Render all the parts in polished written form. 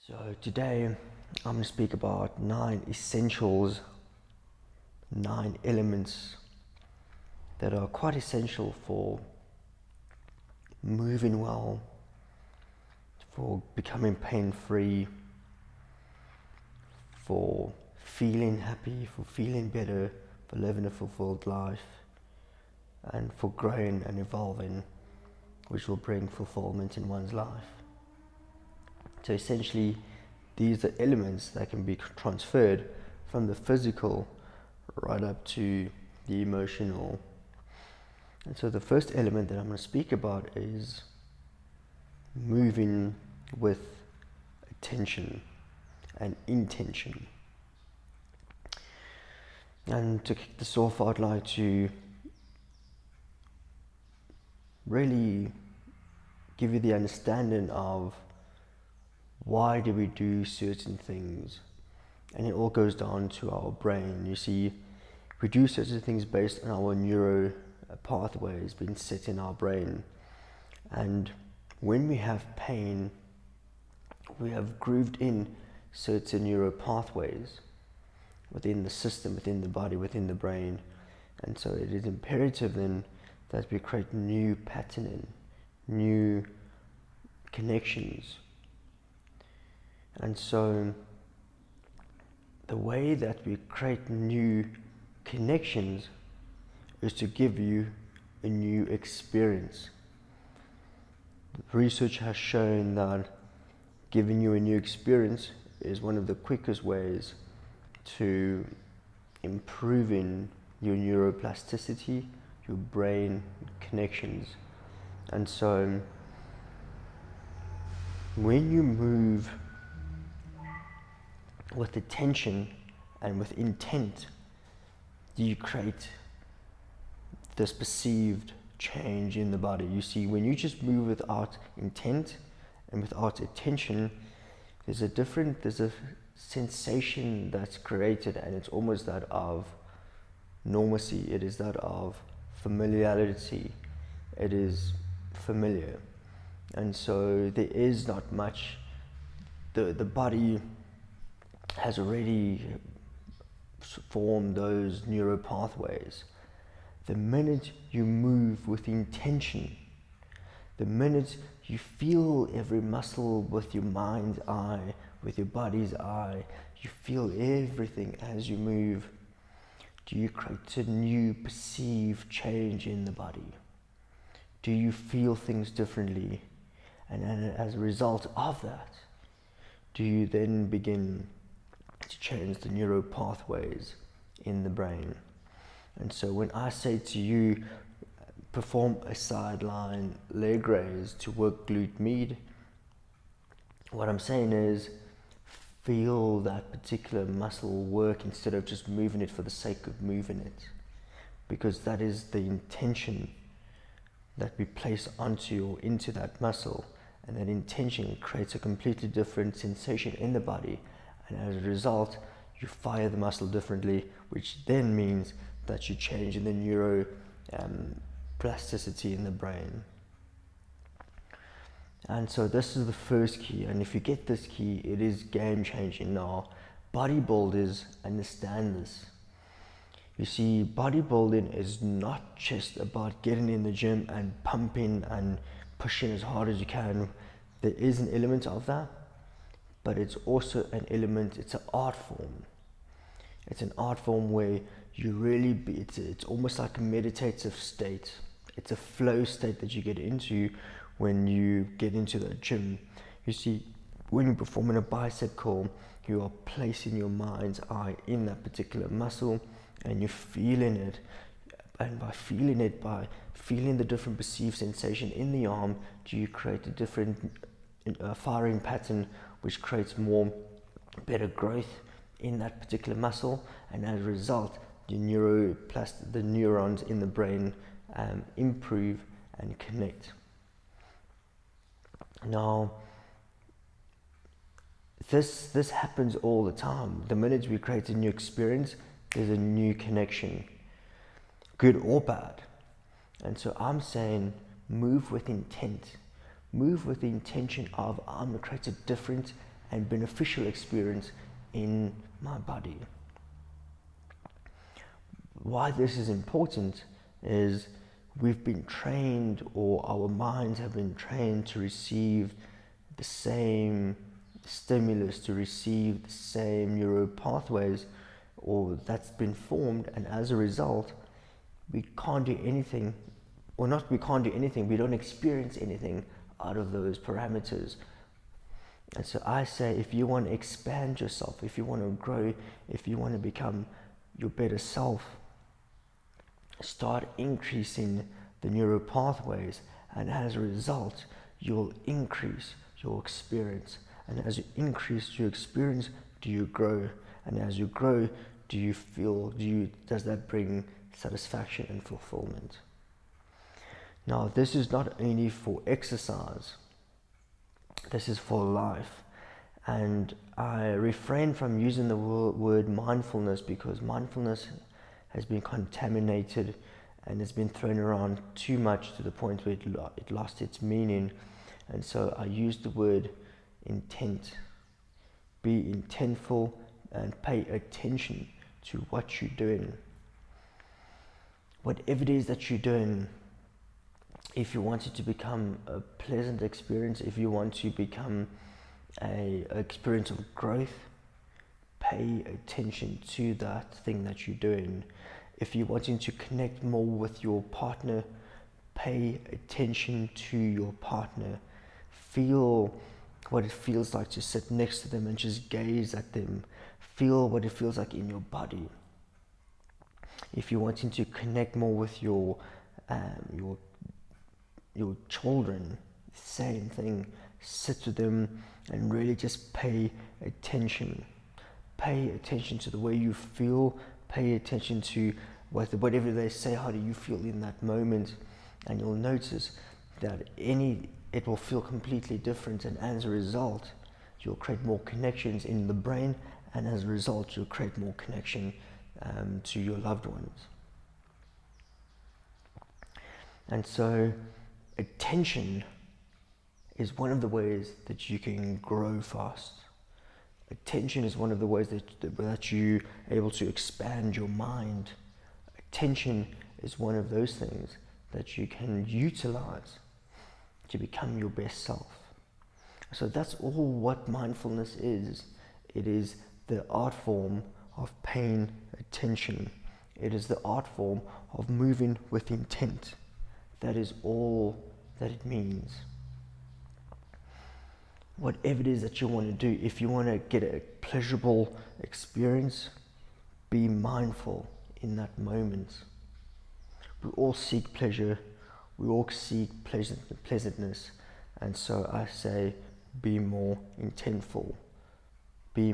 So today I'm going to speak about 9 essentials, 9 elements that are quite essential for moving well, for becoming pain-free, for feeling happy, for feeling better, for living a fulfilled life, and for growing and evolving, which will bring fulfillment in one's life. So essentially, these are elements that can be transferred from the physical right up to the emotional. And so the first element that I'm going to speak about is moving with attention and intention. And to kick this off, I'd like to really give you the understanding of why do we do certain things. And it all goes down to our brain. You see, we do certain things based on our neuro pathways being set in our brain. And when we have pain, we have grooved in certain neuro pathways within the system, within the body, within the brain. And so it is imperative then that we create new patterning, new connections. And so the way that we create new connections is to give you a new experience. Research has shown that giving you a new experience is one of the quickest ways to improving your neuroplasticity, your brain connections. And so when you move with attention and with intent, you create this perceived change in the body. You see, when you just move without intent and without attention, there's a sensation that's created, and it's almost that of normalcy. It is that of familiarity. It is familiar. And so there is not much, the body has already formed those neuro pathways. The minute you move with intention, the minute you feel every muscle with your mind's eye, with your body's eye, you feel everything as you move, do you create a new perceived change in the body? Do you feel things differently? And as a result of that, do you then begin to change the neuro pathways in the brain? And so when I say to you, perform a sideline leg raise to work glute med, what I'm saying is feel that particular muscle work instead of just moving it for the sake of moving it, because that is the intention that we place onto or into that muscle, and that intention creates a completely different sensation in the body, and as a result you fire the muscle differently, which then means that you change in the neuro plasticity in the brain. And so this is the first key, and if you get this key, it is game changing. Now, bodybuilders understand this. You see, bodybuilding is not just about getting in the gym and pumping and pushing as hard as you can. There is an element of that, but it's also an element, it's an art form. It's an art form where you really it's almost like a meditative state. It's a flow state that you get into when you get into the gym. You see, when you're performing a bicep curl, you are placing your mind's eye in that particular muscle, and you're feeling it. And by feeling it, by feeling the different perceived sensation in the arm, do you create a different firing pattern, which creates better growth in that particular muscle, and as a result, the neurons in the brain improve and connect. Now, this happens all the time. The minute we create a new experience, there's a new connection, good or bad. And so I'm saying move with intent. Move with the intention of I'm going to create a different and beneficial experience in my body. Why this is important is we've been trained, or our minds have been trained to receive the same stimulus, to receive the same neural pathways, or that's been formed, and as a result we can't do anything, or not we can't do anything, we don't experience anything out of those parameters. And so I say, if you want to expand yourself, if you want to grow, if you want to become your better self, start increasing the neural pathways, and as a result you'll increase your experience. And as you increase your experience, do you grow? And as you grow, does that bring satisfaction and fulfillment? Now, this is not only for exercise, this is for life. And I refrain from using the word mindfulness, because mindfulness has been contaminated and has been thrown around too much to the point where it lost its meaning. And so I use the word intent. Be intentful and pay attention to what you're doing. Whatever it is that you're doing, if you want it to become a pleasant experience, if you want to become an experience of growth, pay attention to that thing that you're doing. If you're wanting to connect more with your partner, pay attention to your partner. Feel what it feels like to sit next to them and just gaze at them. Feel what it feels like in your body. If you're wanting to connect more with your children, same thing. Sit with them and really just pay attention. Pay attention to the way you feel. Pay attention to whatever they say. How do you feel in that moment? And you'll notice that it will feel completely different, and as a result you'll create more connections in the brain, and as a result you'll create more connection to your loved ones. And so attention is one of the ways that you can grow fast. Attention is one of the ways that you're able to expand your mind. Attention is one of those things that you can utilize to become your best self. So that's all what mindfulness is. It is the art form of paying attention. It is the art form of moving with intent. That is all that it means. Whatever it is that you want to do, if you want to get a pleasurable experience, be mindful in that moment. We all seek pleasure. We all seek pleasantness. And so I say, be more intentful. Pay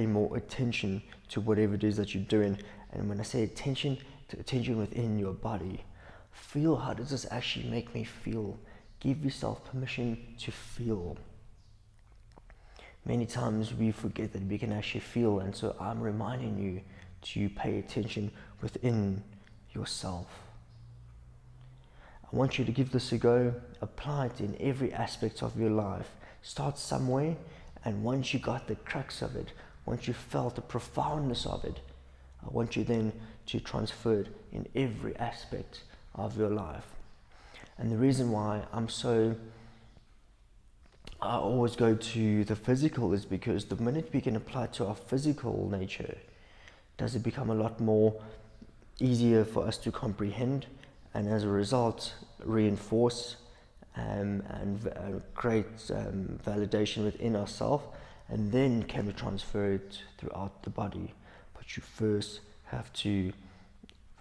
more attention to whatever it is that you're doing. And when I say attention, to attention within your body. Feel, how does this actually make me feel? Give yourself permission to feel. Many times we forget that we can actually feel, and so I'm reminding you to pay attention within yourself. I want you to give this a go. Apply it in every aspect of your life. Start somewhere, and once you got the crux of it, once you felt the profoundness of it, I want you then to transfer it in every aspect of your life. And the reason why I always go to the physical is because the minute we can apply it to our physical nature, does it become a lot more easier for us to comprehend, and as a result reinforce and create validation within ourselves, and then can we transfer it throughout the body. But you first have to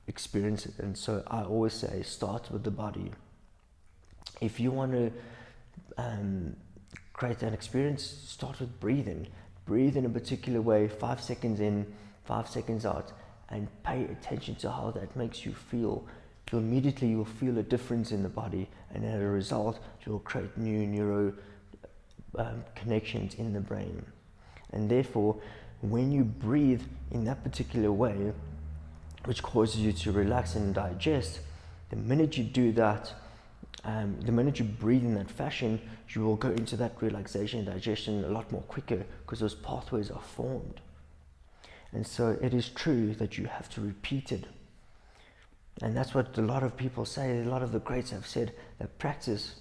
experience it. And so I always say, start with the body. If you want to create an experience, start with breathing. Breathe in a particular way, 5 seconds in, 5 seconds out, and pay attention to how that makes you feel. You'll feel a difference in the body, and as a result you'll create new neuro connections in the brain. And therefore, when you breathe in that particular way, which causes you to relax and digest, the minute you do that, The minute you breathe in that fashion, you will go into that relaxation and digestion a lot more quicker because those pathways are formed. And so it is true that you have to repeat it. And that's what a lot of people say. A lot of the greats have said that practice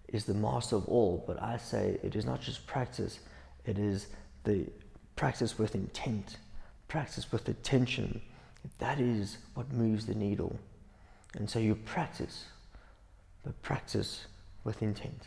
is the master of all. But I say it is not just practice, it is the practice with intent, practice with attention. That is what moves the needle. And so you practice, but practice with intent.